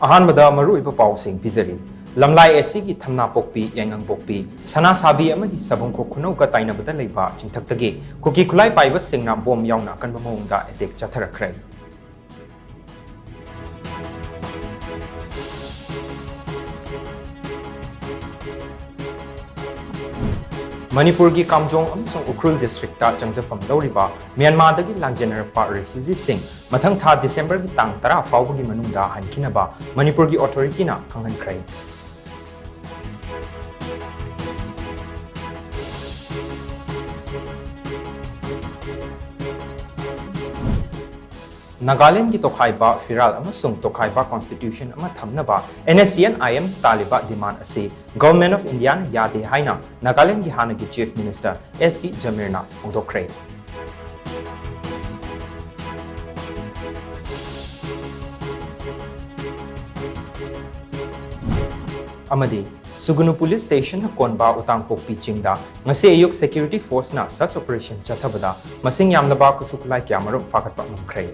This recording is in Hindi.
अहानबदा मरुइबा पाउसिंग पिजरी लमलाई एसी की थमना पोकपी यांगंग पोकपी सना साबी अमदी सबंखो खुनौ का ताइनबदा लेबा चिंथक्तगे कुकी खुलाई पाइबा सिंगना बोम यावना कनबा मौंगदा अटैक चथरखरै मणिपुर की कामजोंग अमसोंग उख्रुल डिस्ट्रिक्ट चंगजफम लौरिबा म्यांमारदगी लांजेनरपा रेफ्यूजी सिंह मथंग था दिसंबर की तांग 10 फाउबगी मनुंगदा हनखिनबा मणिपुर की अथॉरिटीना खंगनख्रै नागालैंड की तोखाइबा फिराल अमसुंग तोखाइबा कॉन्स्टिट्यूशन अमा थमनबा NSCN-IM तालिबा डिमांड असे गवर्नमेंट ऑफ इंडिया यादे हाइना नागालैंड की हानगी चीफ मिनिस्टर SC जमीरना फोंदोखरै अमदी सुगुनु पुलिस स्टेशन कोनबा उतांगपोकपी चिंगदा ngase ayuk security force na such operation chathbada masing yamlaba kusukulai kyamarum fakatpa mumkhrai